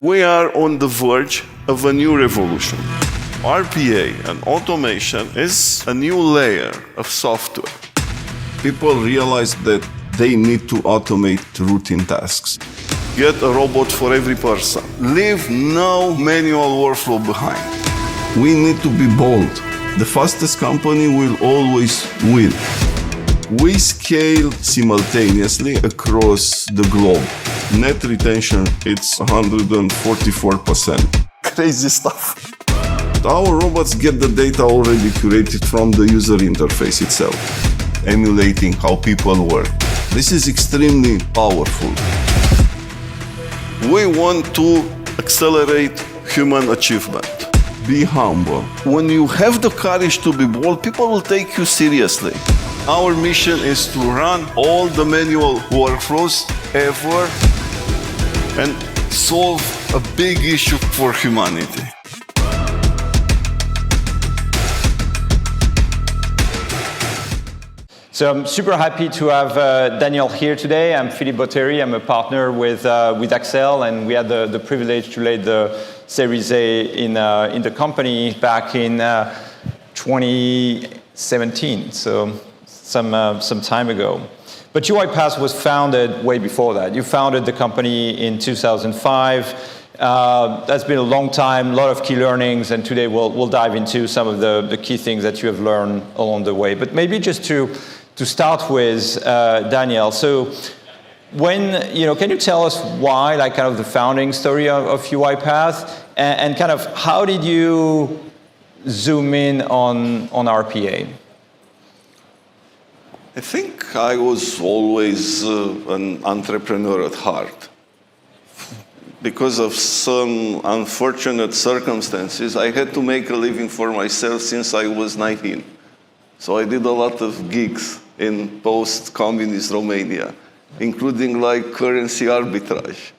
We are on the verge of a new revolution. RPA and automation is a new layer of software. People realize that they need to automate routine tasks. Get a robot for every person. Leave no manual workflow behind. We need to be bold. The fastest company will always win. We scale simultaneously across the globe. Net retention, it's 144%. Crazy stuff. Our robots get the data already curated from the user interface itself, emulating how people work. This is extremely powerful. We want to accelerate human achievement. Be humble. When you have the courage to be bold, people will take you seriously. Our mission is to run all the manual workflows ever and solve a big issue for humanity. So I'm super happy to have Daniel here today. I'm Philippe Botteri. I'm a partner with Accel, and we had the privilege to lead the Series A in the company back in 2017, so some time ago. But UiPath's was founded way before that. You founded the company in 2005. That's been a long time, a lot of key learnings, and today we'll dive into some of the key things that you have learned along the way. But maybe just to start with, Daniel, so can you tell us why, like kind of the founding story of UiPath, and kind of how did you zoom in on RPA? I think I was always an entrepreneur at heart. Because of some unfortunate circumstances, I had to make a living for myself since I was 19. So I did a lot of gigs in post-communist Romania, including like currency arbitrage.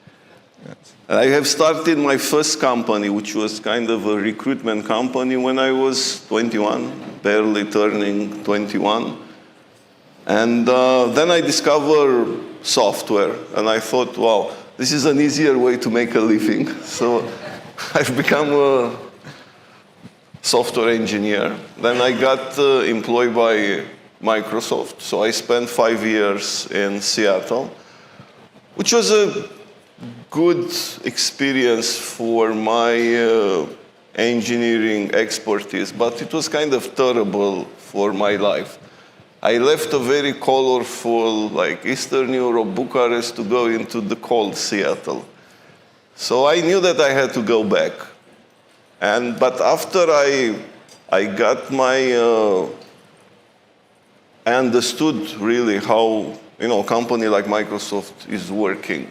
Yes. I have started my first company, which was kind of a recruitment company, when I was 21, barely turning 21. And then I discovered software, and I thought, wow, this is an easier way to make a living. So I've become a software engineer. Then I got employed by Microsoft. So I spent 5 years in Seattle, which was a good experience for my engineering expertise, but it was kind of terrible for my life. I left a very colorful, like Eastern Europe, Bucharest, to go into the cold Seattle. So I knew that I had to go back. But after I got I understood really how a company like Microsoft is working.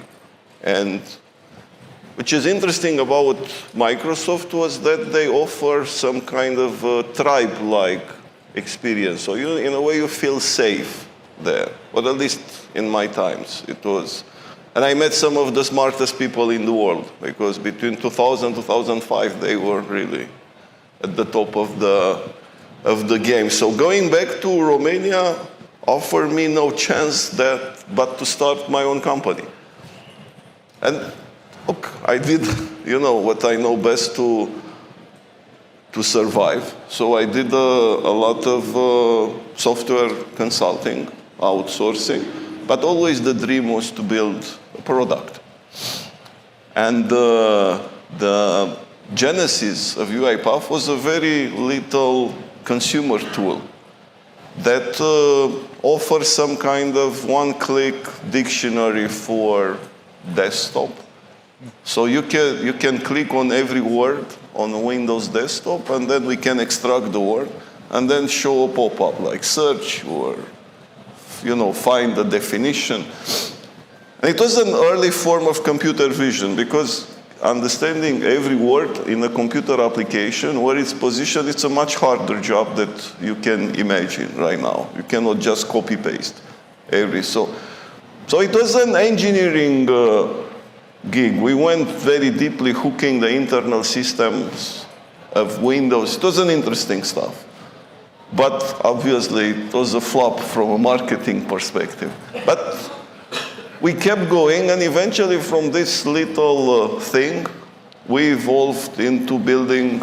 And which is interesting about Microsoft was that they offer some kind of tribe-like experience. So in a way you feel safe there. But at least in my times it was. And I met some of the smartest people in the world, because between 2000 and 2005 they were really at the top of the game. So going back to Romania offered me no chance but to start my own company. And look, I did what I know best to survive. So I did a lot of software consulting, outsourcing, but always the dream was to build a product. And the genesis of UiPath was a very little consumer tool that offers some kind of one-click dictionary for desktop. So you can click on every word on a Windows desktop, and then we can extract the word and then show a pop-up like search or find the definition. And it was an early form of computer vision, because understanding every word in a computer application, where it's positioned, it's a much harder job that you can imagine right now. You cannot just copy-paste so it was an engineering gig. We went very deeply hooking the internal systems of Windows. It was an interesting stuff. But obviously, it was a flop from a marketing perspective. But we kept going, and eventually from this little thing, we evolved into building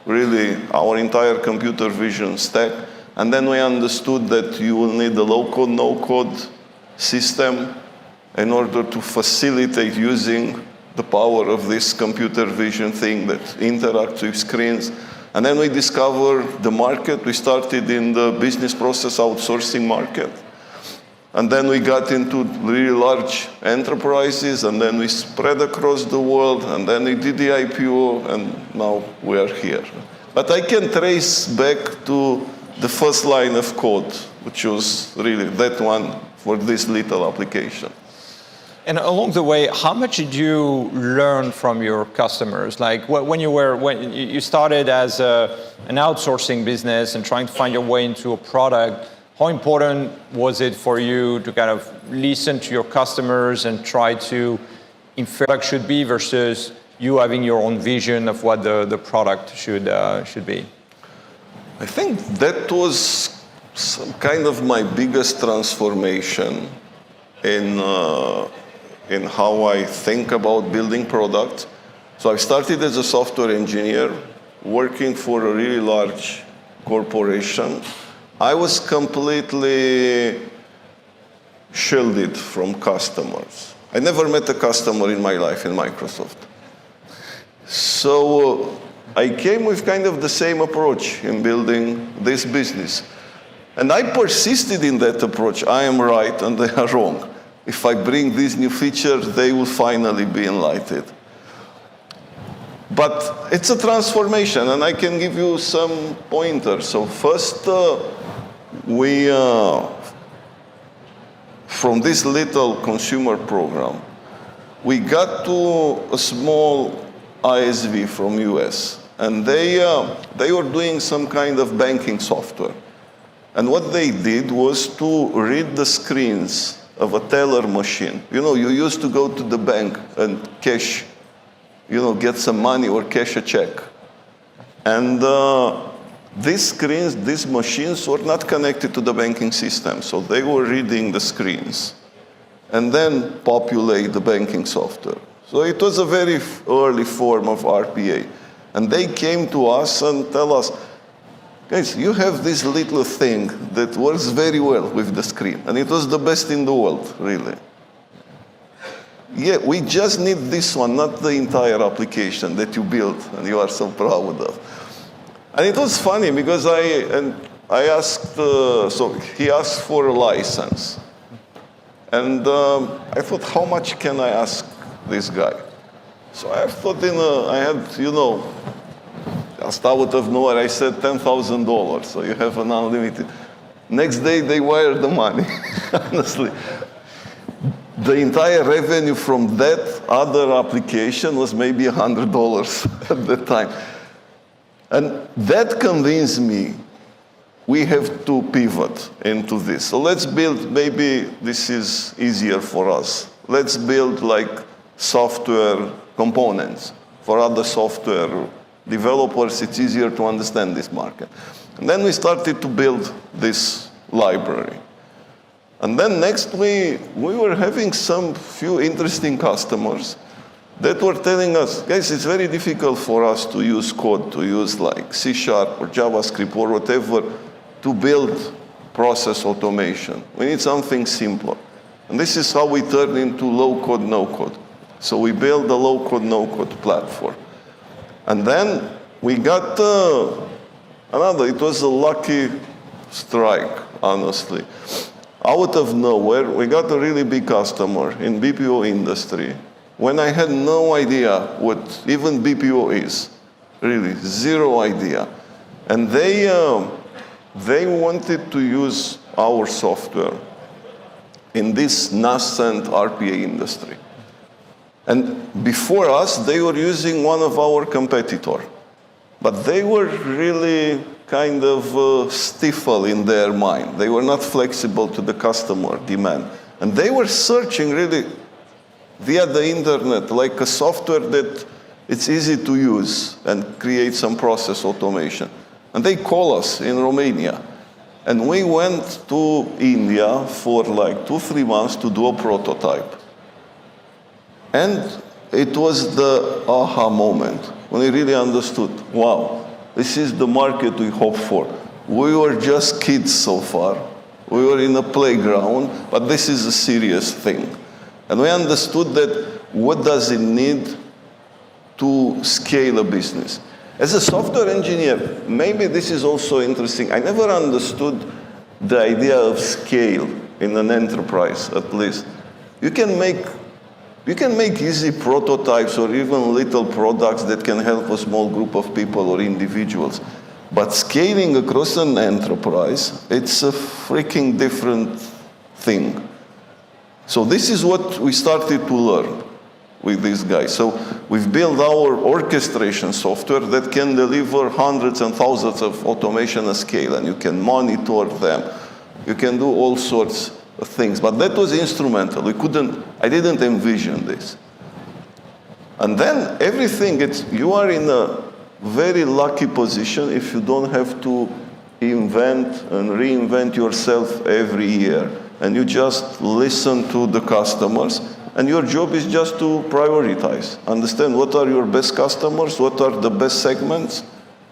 really our entire computer vision stack. And then we understood that you will need a low-code, no-code system in order to facilitate using the power of this computer vision thing that interacts with screens. And then we discovered the market. We started in the business process outsourcing market. And then we got into really large enterprises, and then we spread across the world, and then we did the IPO, and now we are here. But I can trace back to the first line of code, which was really that one for this little application. And along the way, how much did you learn from your customers? Like when you started as an outsourcing business and trying to find your way into a product, how important was it for you to kind of listen to your customers and try to infer what should be versus you having your own vision of what the product should be? I think that was some kind of my biggest transformation in how I think about building products. So I started as a software engineer working for a really large corporation. I was completely shielded from customers. I never met a customer in my life in Microsoft. So I came with kind of the same approach in building this business. And I persisted in that approach. I am right and they are wrong. If I bring these new features, they will finally be enlightened. But it's a transformation, and I can give you some pointers. So first, we, from this little consumer program, we got to a small ISV from US, and they were doing some kind of banking software. And what they did was to read the screens of a teller machine. You know, you used to go to the bank and cash, get some money or cash a check. And these screens, these machines were not connected to the banking system, so they were reading the screens and then populate the banking software. So it was a very early form of RPA. And they came to us and tell us, guys, you have this little thing that works very well with the screen. And it was the best in the world, really. Yeah, we just need this one, not the entire application that you built and you are so proud of. And it was funny because I asked, so he asked for a license. And I thought, how much can I ask this guy? So I thought I had, just out of nowhere, I said $10,000, so you have an unlimited. Next day, they wired the money, honestly. The entire revenue from that other application was maybe $100 at the time. And that convinced me we have to pivot into this. So let's build, maybe this is easier for us. Let's build like software components for other software developers. It's easier to understand this market. And then we started to build this library. And then next we were having some few interesting customers that were telling us, guys, it's very difficult for us to use code, to use like C# or JavaScript or whatever to build process automation. We need something simpler. And this is how we turned into low-code, no-code. So we built a low-code, no-code platform. And then we got it was a lucky strike, honestly. Out of nowhere, we got a really big customer in BPO industry when I had no idea what even BPO is. Really, zero idea. And they wanted to use our software in this nascent RPA industry. And before us, they were using one of our competitors. But they were really kind of stifle in their mind. They were not flexible to the customer demand. And they were searching really via the internet, like a software that it's easy to use and create some process automation. And they call us in Romania. And we went to India for like 2-3 months to do a prototype. And it was the aha moment when I really understood, wow, this is the market we hoped for. We were just kids so far. We were in a playground, but this is a serious thing. And we understood that what does it need to scale a business. As a software engineer, maybe this is also interesting. I never understood the idea of scale in an enterprise, at least. You can make easy prototypes or even little products that can help a small group of people or individuals. But scaling across an enterprise, it's a freaking different thing. So this is what we started to learn with these guys. So we've built our orchestration software that can deliver hundreds and thousands of automation at scale, and you can monitor them. You can do all sorts of things, but that was instrumental. I didn't envision this. And then everything, you are in a very lucky position if you don't have to invent and reinvent yourself every year. And you just listen to the customers, and your job is just to prioritize. Understand what are your best customers, what are the best segments,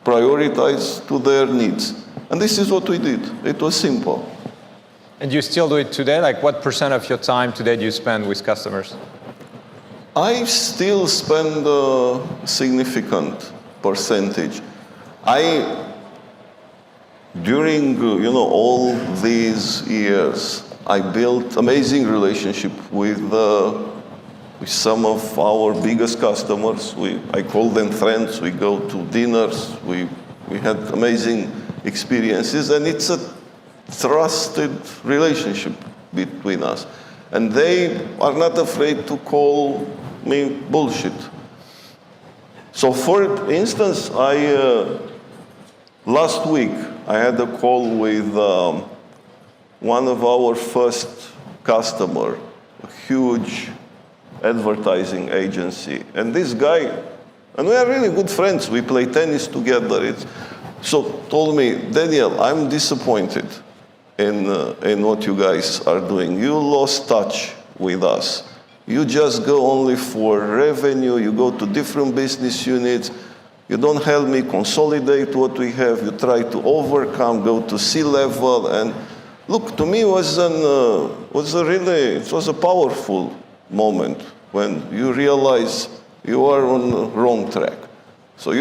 prioritize to their needs. And this is what we did. It was simple. And you still do it today? Like what % of your time today do you spend with customers? I still spend a significant percentage. During all these years, I built amazing relationship with some of our biggest customers. I call them friends. We go to dinners. We had amazing experiences, and it's a trusted relationship between us. And they are not afraid to call me bullshit. So for instance, last week, I had a call with one of our first customer, a huge advertising agency. And this guy, and we are really good friends. We play tennis together. So told me, Daniel, I'm disappointed in what you guys are doing. You lost touch with us. You just go only for revenue. You go to different business units. You don't help me consolidate what we have. You try to overcome, go to C-level. And look, to me, it was a powerful moment when you realize you are on the wrong track. So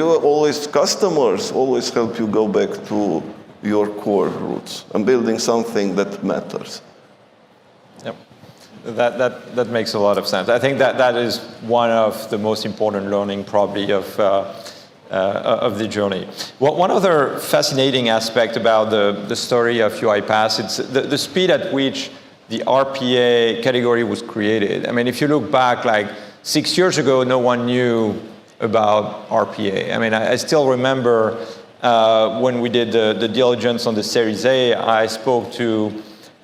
customers always help you go back to your core roots and building something that matters. Yep. That makes a lot of sense. I think that is one of the most important learning probably of the journey. One other fascinating aspect about the story of UiPath's, it's the speed at which the RPA category was created. I mean, if you look back like 6 years ago, no one knew about RPA. I mean, I still remember when we did the diligence on the Series A, I spoke to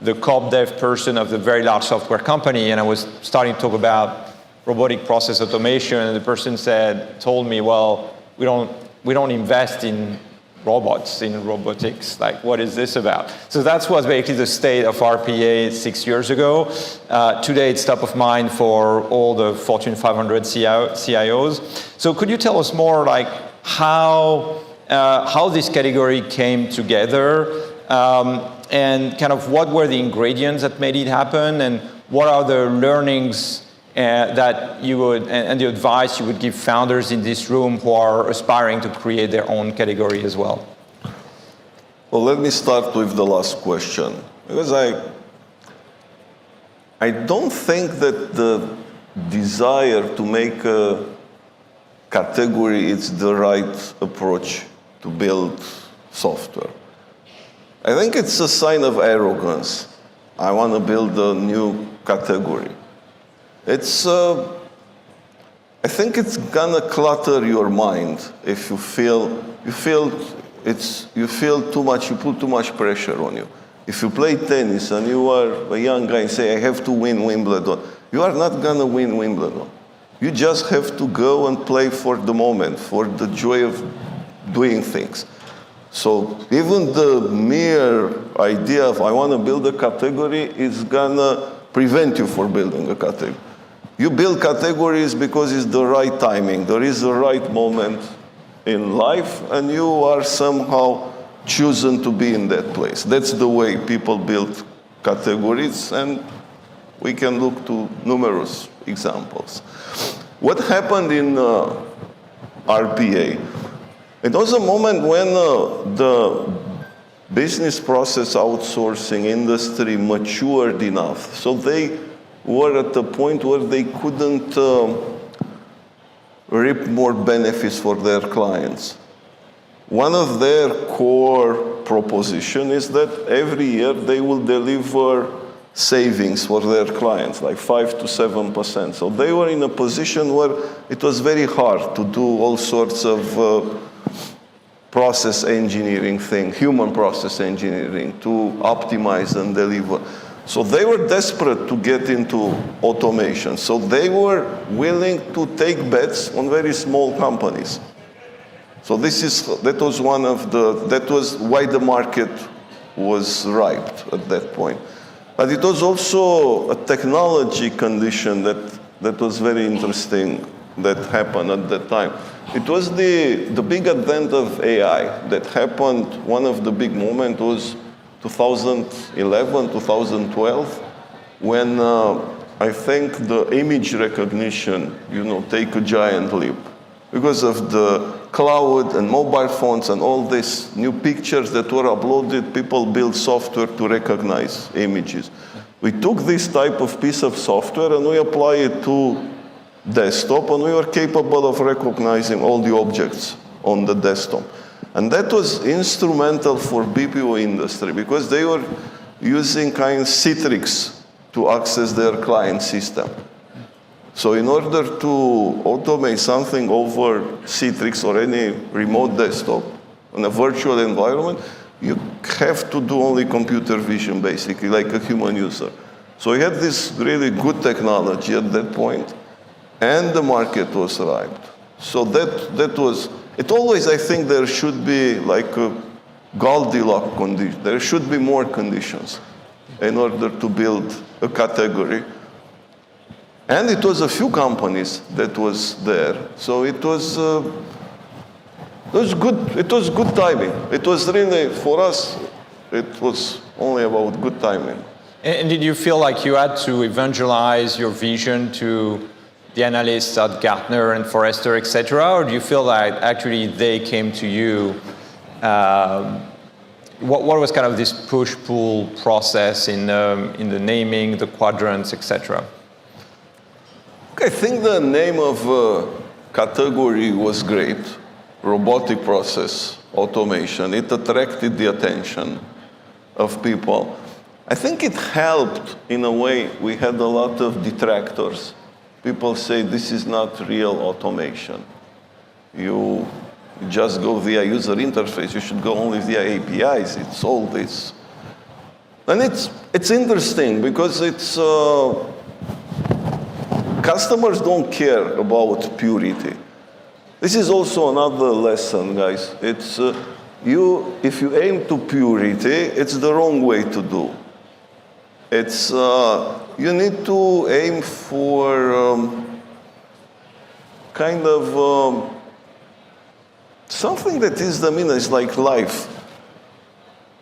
the corp dev person of the very large software company, and I was starting to talk about robotic process automation, and the person told me, well, we don't invest in robots, in robotics. Like, what is this about? So that was basically the state of RPA 6 years ago. Today, it's top of mind for all the Fortune 500 CIOs. So could you tell us more, like, how this category came together, and kind of what were the ingredients that made it happen, and what are the learnings that you would, and the advice you would give founders in this room who are aspiring to create their own category as well? Well, let me start with the last question, because I don't think that the desire to make a category is the right approach to build software. I think it's a sign of arrogance. I want to build a new category. I think it's gonna clutter your mind if you feel too much, you put too much pressure on you. If you play tennis and you are a young guy and say, I have to win Wimbledon, you are not gonna win Wimbledon. You just have to go and play for the moment, for the joy of doing things. So even the mere idea of I want to build a category is gonna prevent you from building a category. You build categories because it's the right timing. There is the right moment in life, and you are somehow chosen to be in that place. That's the way people build categories, and we can look to numerous examples. What happened in RPA? It was a moment when the business process outsourcing industry matured enough, so they were at the point where they couldn't reap more benefits for their clients. One of their core proposition is that every year they will deliver savings for their clients, like 5 to 7%. So they were in a position where it was very hard to do all sorts of process engineering thing, human process engineering, to optimize and deliver. So they were desperate to get into automation. So they were willing to take bets on very small companies. So that was why the market was ripe at that point. But it was also a technology condition that was very interesting that happened at that time. It was the big advent of AI that happened. One of the big moments was 2011, 2012, when I think the image recognition, take a giant leap. Because of the cloud and mobile phones and all these new pictures that were uploaded, people built software to recognize images. We took this type of piece of software and we applied it to desktop, and we were capable of recognizing all the objects on the desktop. And that was instrumental for BPO industry because they were using kind of Citrix to access their client system. So in order to automate something over Citrix or any remote desktop in a virtual environment, you have to do only computer vision, basically, like a human user. So we had this really good technology at that point, and the market was ripe. So that was, it always, I think there should be like a Goldilocks condition. There should be more conditions in order to build a category. And it was a few companies that was there. So it was good. It was good timing. It was really, for us, it was only about good timing. And did you feel like you had to evangelize your vision to the analysts at Gartner and Forrester, et cetera, or do you feel like actually they came to you? What was kind of this push-pull process in the naming, the quadrants, et cetera? I think the name of category was great. Robotic process automation. It attracted the attention of people. I think it helped in a way. We had a lot of detractors. People say this is not real automation. You just go via user interface. You should go only via APIs. It's all this. And it's interesting because it's customers don't care about purity. This is also another lesson, guys. It's if you aim to purity, it's the wrong way to do. It's you need to aim for kind of something that is it's like life.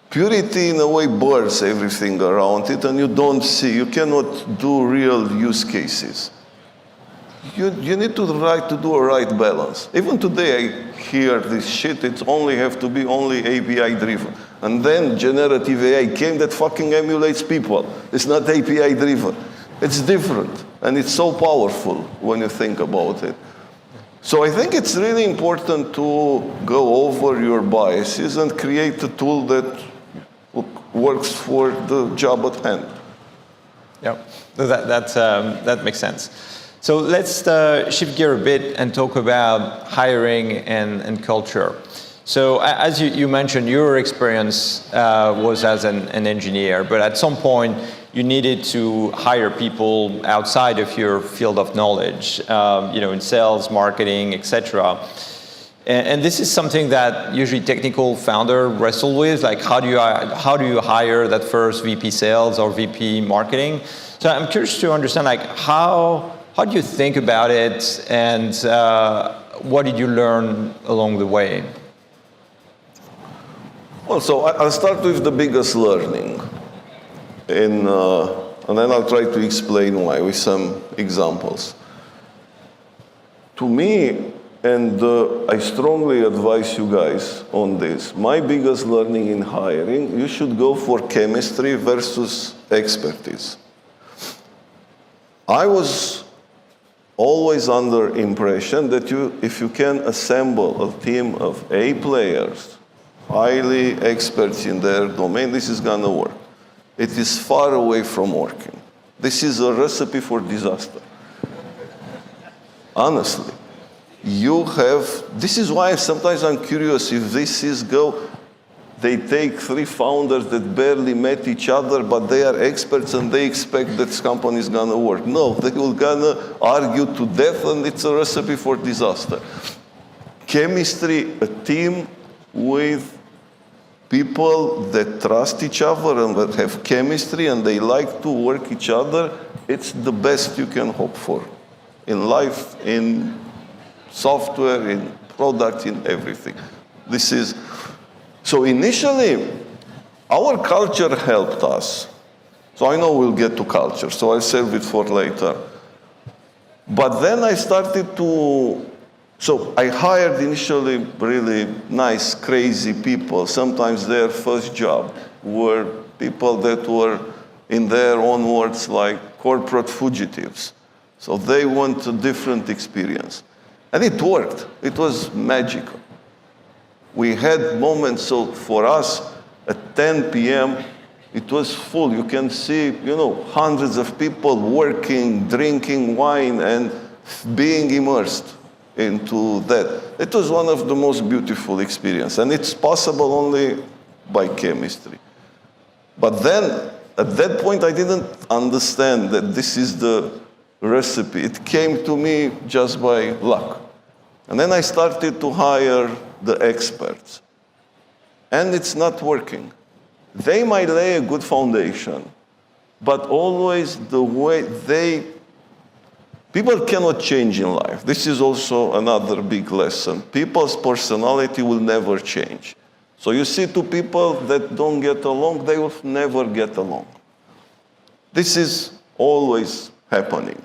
Purity in a way blurs everything around it, and you cannot do real use cases. You need to try to do a right balance. Even today, I hear this shit, it have to be only API driven. And then generative AI came that fucking emulates people. It's not API driven. It's different. And it's so powerful when you think about it. So I think it's really important to go over your biases and create a tool that works for the job at hand. Yeah, that makes sense. So let's shift gear a bit and talk about hiring and culture. So as you mentioned, your experience was as an engineer, but at some point you needed to hire people outside of your field of knowledge, in sales, marketing, etc. And this is something that usually technical founder wrestle with, like how do you hire that first VP sales or VP marketing? So I'm curious to understand, like how How do you think about it, and what did you learn along the way? Well, so I'll start with the biggest learning, and then I'll try to explain why with some examples. To me, and I strongly advise you guys on this, my biggest learning in hiring, you should go for chemistry versus expertise. I was always under impression that if you can assemble a team of A players, highly experts in their domain, this is gonna work. It is far away from working. This is a recipe for disaster. Honestly. This is why sometimes I'm curious if they take 3 founders that barely met each other, but they are experts and they expect that this company is gonna work. No, they will gonna argue to death and it's a recipe for disaster. Chemistry, a team with people that trust each other and that have chemistry and they like to work each other, it's the best you can hope for in life, in software, in products, in everything. So initially, our culture helped us. So I know we'll get to culture, so I'll save it for later. But then I started so I hired initially really nice, crazy people. Sometimes their first job were people that were, in their own words, like corporate fugitives. So they want a different experience. And it worked. It was magical. We had moments, so for us, at 10 p.m., it was full. You can see, hundreds of people working, drinking wine, and being immersed into that. It was one of the most beautiful experiences, and it's possible only by chemistry. But then, at that point, I didn't understand that this is the recipe. It came to me just by luck. And then I started to hire the experts. And it's not working. They might lay a good foundation, but always the way people cannot change in life. This is also another big lesson. People's personality will never change. So you see 2 people that don't get along, they will never get along. This is always happening.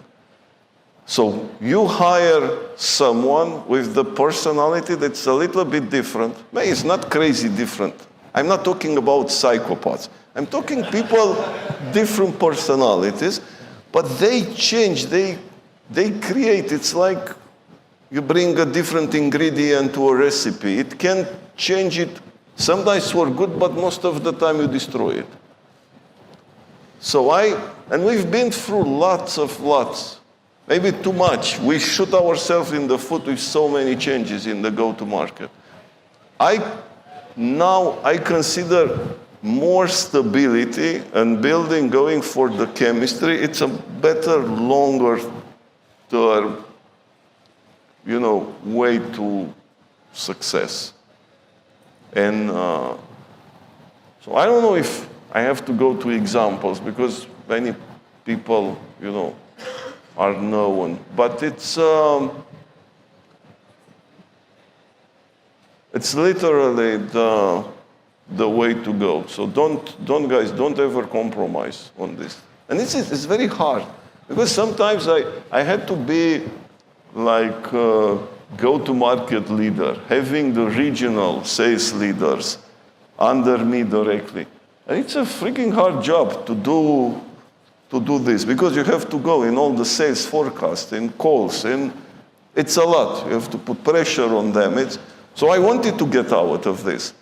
So you hire someone with the personality that's a little bit different. Maybe it's not crazy different. I'm not talking about psychopaths. I'm talking people, different personalities, but they change, they create. It's like you bring a different ingredient to a recipe. It can change it, sometimes for good, but most of the time you destroy it. And we've been through lots, maybe too much. We shoot ourselves in the foot with so many changes in the go-to-market. Now I consider more stability and building, going for the chemistry. It's a better, longer term, way to success. And so I don't know if I have to go to examples because many people, are known, but it's literally the way to go. So don't ever compromise on this. And it's very hard because sometimes I had to be like go-to-market leader, having the regional sales leaders under me directly. And it's a freaking hard job to do this because you have to go in all the sales forecasts, in calls, and it's a lot. You have to put pressure on them. So I wanted to get out of this.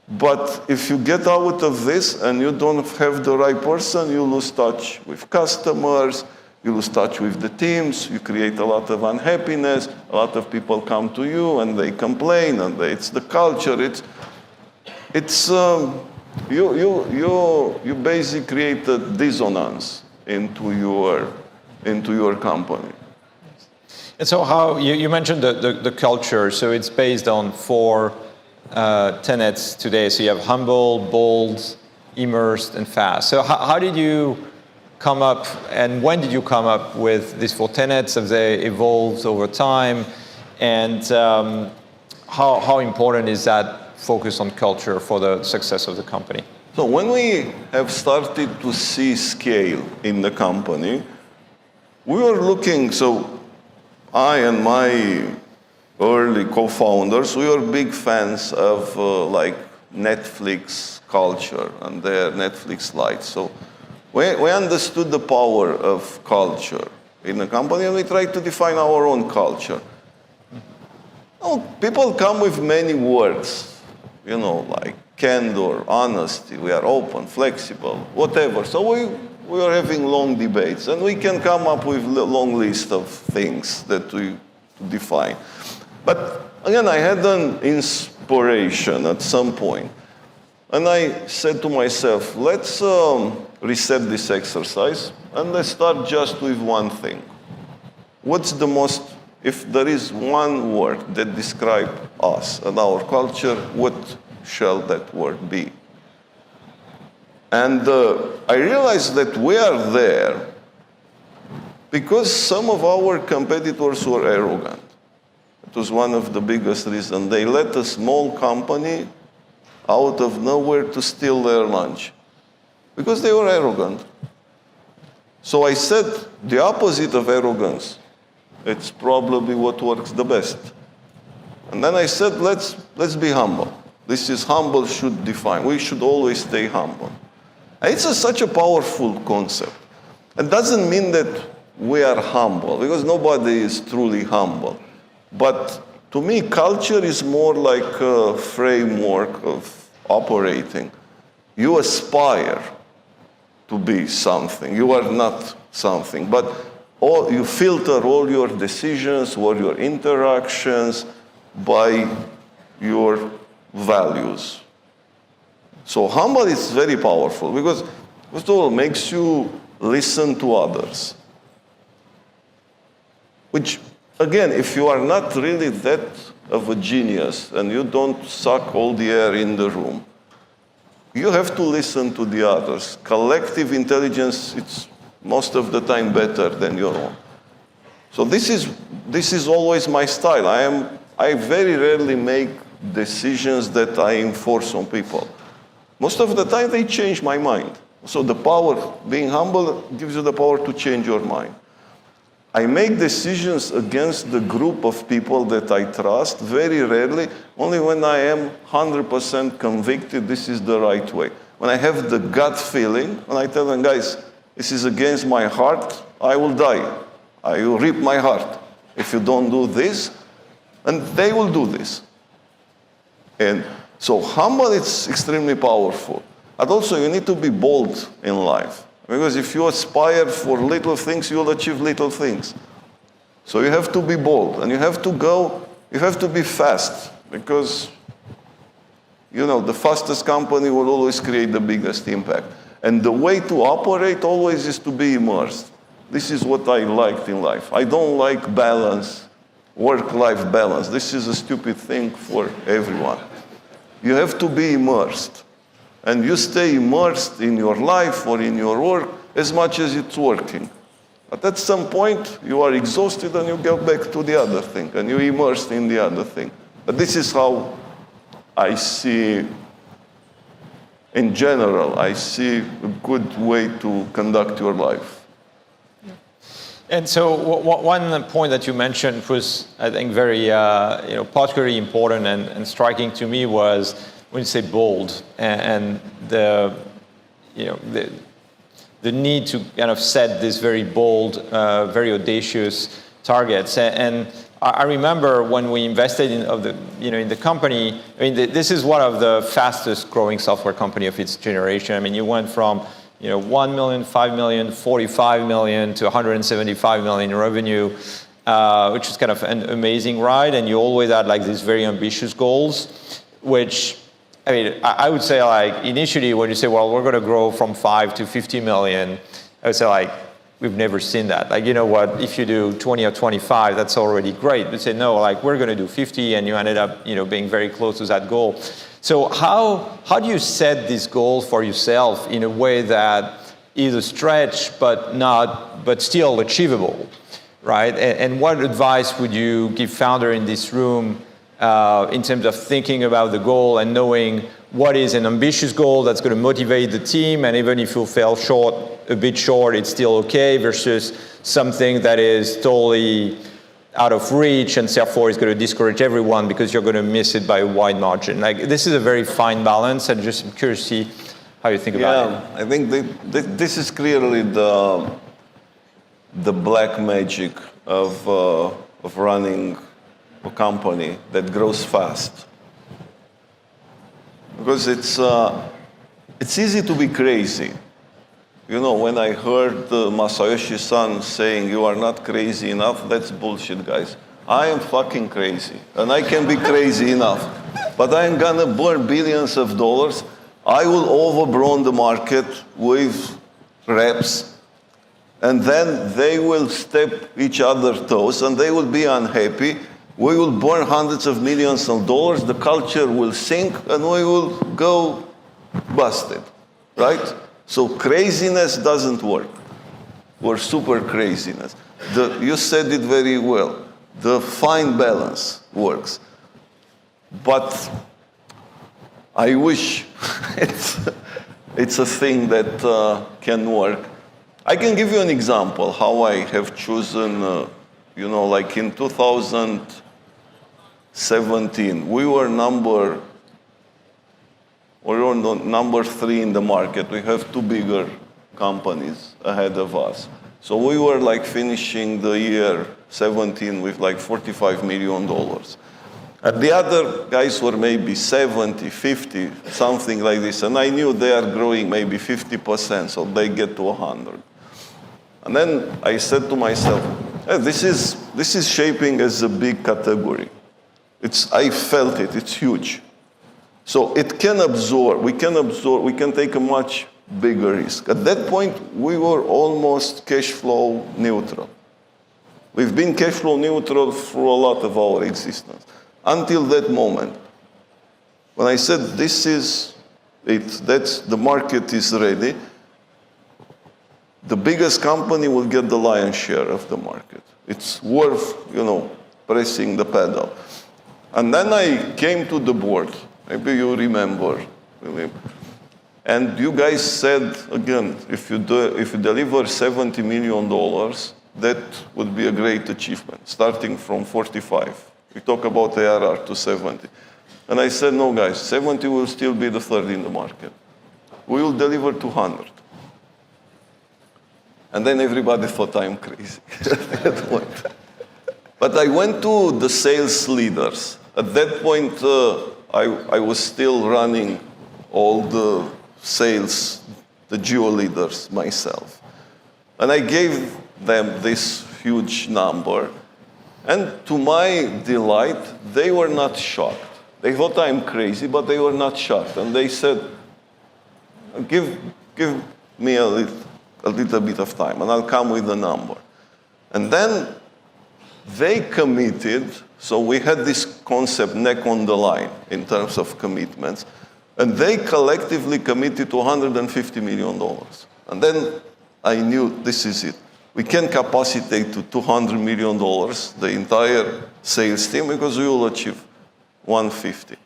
But if you get out of this and you don't have the right person, you lose touch with customers, you lose touch with the teams, you create a lot of unhappiness, a lot of people come to you and they complain, and it's the culture. You basically create a dissonance into your company. And so how, you mentioned the culture, so it's based on 4 tenets today. So you have humble, bold, immersed, and fast. So how did you come up, and when did you come up with these 4 tenets? Have they evolved over time? And how important is that focus on culture for the success of the company? So when we have started to see scale in the company, we were looking, so I and my early co-founders, we were big fans of like Netflix culture and their Netflix lights. So we understood the power of culture in the company, and we tried to define our own culture. Oh, people come with many words, like candor, honesty, we are open, flexible, whatever. So we are having long debates, and we can come up with a long list of things that we define. But again, I had an inspiration at some point. And I said to myself, let's reset this exercise, and let's start just with one thing. If there is one word that describes us and our culture, what shall that word be? And I realized that we are there because some of our competitors were arrogant. It was one of the biggest reasons. They let a small company out of nowhere to steal their lunch because they were arrogant. So I said the opposite of arrogance. It's probably what works the best. And then I said, let's be humble. This is humble should define. We should always stay humble. And it's such a powerful concept. It doesn't mean that we are humble, because nobody is truly humble. But to me, culture is more like a framework of operating. You aspire to be something. You are not something. But you filter all your decisions or your interactions by your values. So humble is very powerful because, first of all, it makes you listen to others. Which, again, if you are not really that of a genius and you don't suck all the air in the room, you have to listen to the others. Collective intelligence, it's most of the time better than your own. So this is always my style. I very rarely make decisions that I enforce on people. Most of the time they change my mind. So the power, being humble, gives you the power to change your mind. I make decisions against the group of people that I trust very rarely, only when I am 100% convicted this is the right way. When I have the gut feeling, when I tell them, guys, this is against my heart, I will die. I will rip my heart if you don't do this, and they will do this. And so humble is extremely powerful. And also you need to be bold in life. Because if you aspire for little things, you'll achieve little things. So you have to be bold, and you have to be fast, because the fastest company will always create the biggest impact. And the way to operate always is to be immersed. This is what I liked in life. I don't like balance, work-life balance. This is a stupid thing for everyone. You have to be immersed. And you stay immersed in your life or in your work as much as it's working. But at some point, you are exhausted and you go back to the other thing, and you're immersed in the other thing. But this is how I see, in general, I see a good way to conduct your life. And so one point that you mentioned was, I think, very particularly important and striking to me was when you say bold and the need to kind of set these very bold, very audacious targets. And I remember when we invested in the company. I mean, this is one of the fastest growing software company of its generation. I mean, you went from 1 million, 5 million, 45 million to 175 million in revenue, which is kind of an amazing ride. And you always had like these very ambitious goals, which, I mean, I would say like initially when you say, well, we're going to grow from 5 to 50 million, I would say like, we've never seen that. Like, you know what, if you do 20 or 25, that's already great. But say, no, like we're going to do 50, and you ended up, being very close to that goal. So how do you set this goal for yourself in a way that is a stretch, but still achievable, right? And what advice would you give founder in this room in terms of thinking about the goal and knowing what is an ambitious goal that's going to motivate the team, and even if you fell a bit short, it's still okay, versus something that is totally out of reach and therefore is going to discourage everyone because you're going to miss it by a wide margin. Like, this is a very fine balance, and just I'm curious to see how you think about it. Yeah, I think this is clearly the black magic of running a company that grows fast. Because it's easy to be crazy. You know, when I heard Masayoshi Son saying, "You are not crazy enough," that's bullshit, guys. I am fucking crazy, and I can be crazy enough. But I'm gonna burn billions of dollars. I will overburn the market with reps, and then they will step each other's toes, and they will be unhappy. We will burn hundreds of millions of dollars, the culture will sink, and we will go busted, right? So craziness doesn't work, or super craziness. You said it very well. The fine balance works. But I wish it's a thing that can work. I can give you an example how I have chosen, like in 2017, we were number 3 in the market. We have 2 bigger companies ahead of us. So we were like finishing the year 17 with like $45 million. And the other guys were maybe 70, 50, something like this. And I knew they are growing maybe 50%, so they get to 100. And then I said to myself, hey, this is shaping as a big category. I felt it, it's huge. So it can absorb, we can take a much bigger risk. At that point, we were almost cash flow neutral. We've been cash flow neutral through a lot of our existence. Until that moment, when I said this is it, the market is ready, the biggest company will get the lion's share of the market. It's worth, pressing the pedal. And then I came to the board. Maybe you remember, Philippe. And you guys said, again, if you deliver $70 million, that would be a great achievement, starting from 45. We talk about ARR to 70. And I said, no, guys, 70 will still be the third in the market. We will deliver 200. And then everybody thought I'm crazy at that point. But I went to the sales leaders. At that point, I was still running all the sales, the geo leaders myself. And I gave them this huge number. And to my delight, they were not shocked. They thought I'm crazy, but they were not shocked. And they said, give me a little bit of time, and I'll come with the number. And then they committed, so we had this concept neck on the line in terms of commitments, and they collectively committed to $150 million. And then I knew this is it. We can capacitate to $200 million, the entire sales team, because we will achieve 150.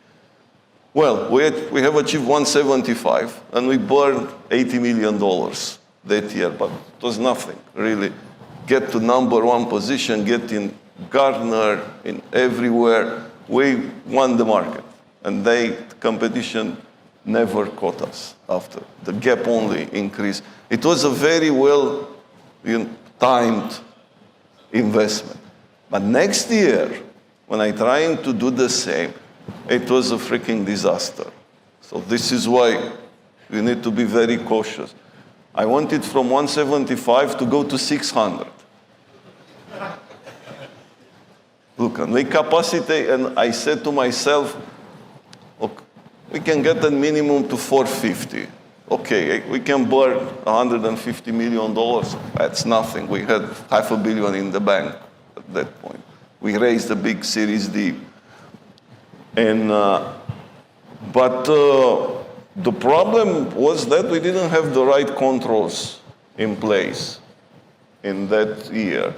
Well, we have achieved 175, and we burned $80 million that year, but it was nothing, really. Get to number 1 position, get in Gartner, in everywhere. We won the market, and competition never caught us after. The gap only increased. It was a very well timed investment. But next year, when I tried to do the same, it was a freaking disaster. So this is why you need to be very cautious. I wanted from 175 to go to 600. Look, and we capacity, and I said to myself, okay, we can get a minimum to 450. Okay, we can burn $150 million. That's nothing. We had $500 million in the bank at that point. We raised a big Series D. And, but the problem was that we didn't have the right controls in place in that year.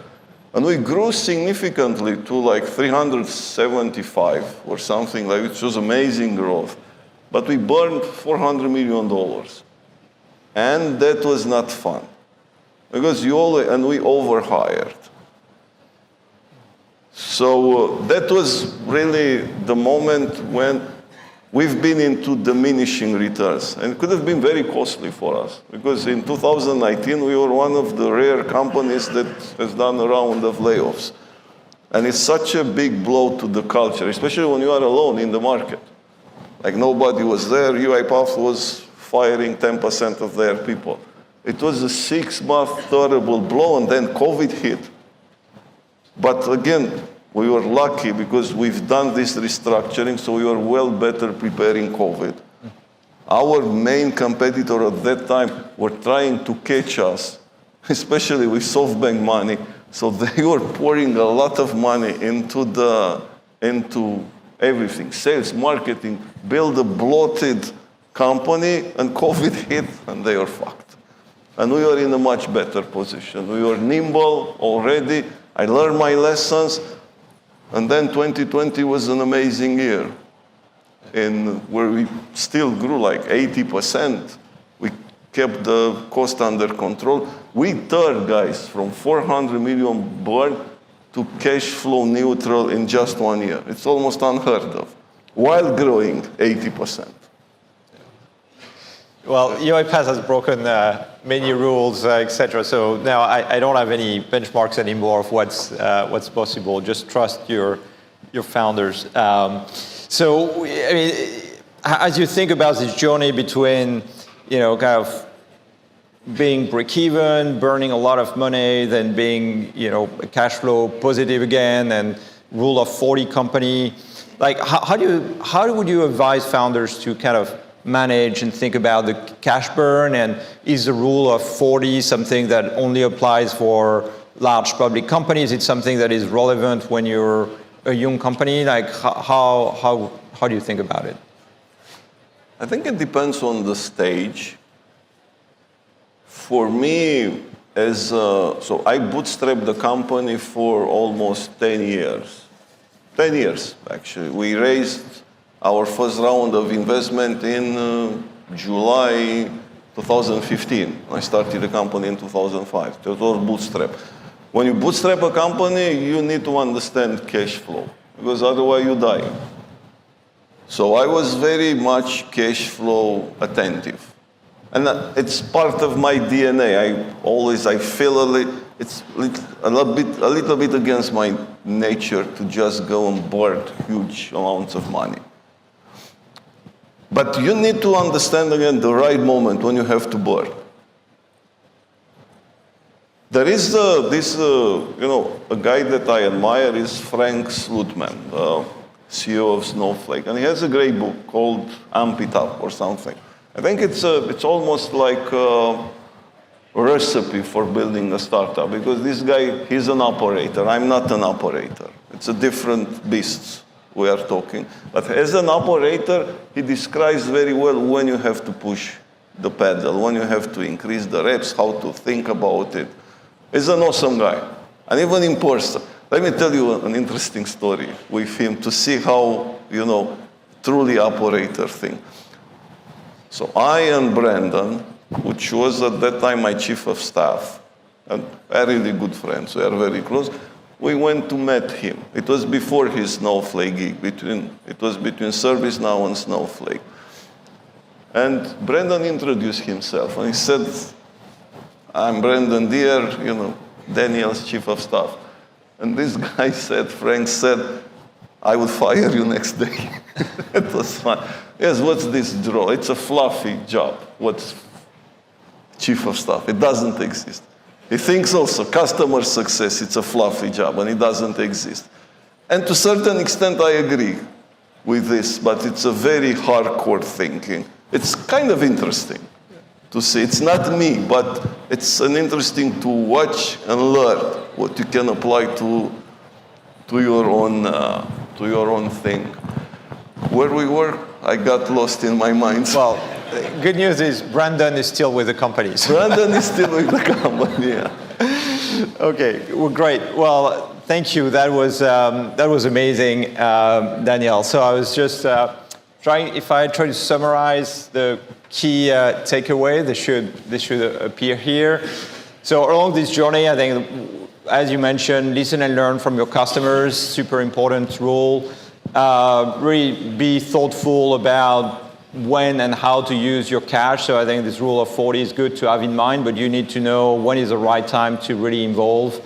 And we grew significantly to like 375 or something like, which was amazing growth. But we burned $400 million. And that was not fun. Because we overhired. So that was really the moment when we've been into diminishing returns. And it could have been very costly for us. Because in 2019, we were one of the rare companies that has done a round of layoffs. And it's such a big blow to the culture, especially when you are alone in the market. Like nobody was there. UiPath was firing 10% of their people. It was a 6-month terrible blow, and then COVID hit. But again, we were lucky because we've done this restructuring, so we were well better preparing COVID. Our main competitor at that time were trying to catch us, especially with SoftBank money. So they were pouring a lot of money into everything, sales, marketing, build a bloated company, and COVID hit, and they were fucked. And we were in a much better position. We were nimble already. I learned my lessons. And then 2020 was an amazing year, where we still grew like 80%. We kept the cost under control. We turned, guys, from 400 million burn to cash flow neutral in just 1 year. It's almost unheard of, while growing 80%. Well, UiPath has broken many rules, etc. So now I don't have any benchmarks anymore of what's possible. Just trust your founders. So I mean, as you think about this journey between, kind of being break-even, burning a lot of money, then being, cash flow positive again, and rule of 40 company, like how would you advise founders to kind of manage and think about the cash burn? And is the rule of 40 something that only applies for large public companies? It's something that is relevant when you're a young company? Like how do you think about it? I think it depends on the stage. For me, so I bootstrapped the company for almost 10 years. 10 years, actually. We raised our first round of investment in July 2015. I started the company in 2005. It was bootstrap. When you bootstrap a company, you need to understand cash flow, because otherwise you die. So I was very much cash flow attentive. And it's part of my DNA. I feel it's a little bit against my nature to just go and burn huge amounts of money. But you need to understand, again, the right moment when you have to burn. There is a guy that I admire is Frank Slootman, CEO of Snowflake. And he has a great book called Amp It Up or something. I think it's almost like a recipe for building a startup, because this guy, he's an operator. I'm not an operator. It's a different beast we are talking. But as an operator, he describes very well when you have to push the pedal, when you have to increase the reps, how to think about it. He's an awesome guy. And even in person, let me tell you an interesting story with him to see how, truly operator thing. So I and Brandon, which was at that time my chief of staff, and a really good friends, we are very close, we went to meet him. It was before his Snowflake gig. It was between ServiceNow and Snowflake. And Brandon introduced himself, and he said, I'm Brandon Deere, Daniel's chief of staff. And this guy said, Frank said, I will fire you next day. It was fun. Yes, what's this draw? It's a fluffy job. What's chief of staff? It doesn't exist. He thinks also customer success, it's a fluffy job, and it doesn't exist. And to a certain extent, I agree with this, but it's a very hardcore thinking. It's kind of interesting to see. It's not me, but it's an interesting to watch and learn what you can apply to your own thing. Where we were, I got lost in my mind. Well, Good news is Brandon is still with the company. So. Brandon is still with the company. Yeah. Okay, well, great. Well, thank you. That was amazing, Daniel. So I was just trying. If I try to summarize the key takeaway, they should appear here. So along this journey, I think, as you mentioned, listen and learn from your customers. Super important rule. Really be thoughtful about when and how to use your cash. So I think this rule of 40 is good to have in mind, but you need to know when is the right time to really involve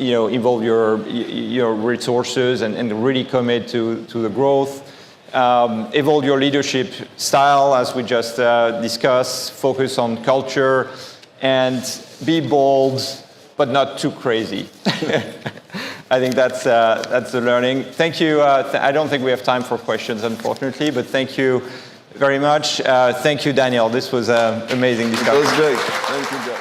your resources and really commit to the growth. Evolve your leadership style, as we just discussed. Focus on culture and be bold, but not too crazy. I think that's the learning. Thank you. I don't think we have time for questions, unfortunately, but thank you very much. Thank you, Daniel. This was an amazing discussion. It was great. Thank you, guys.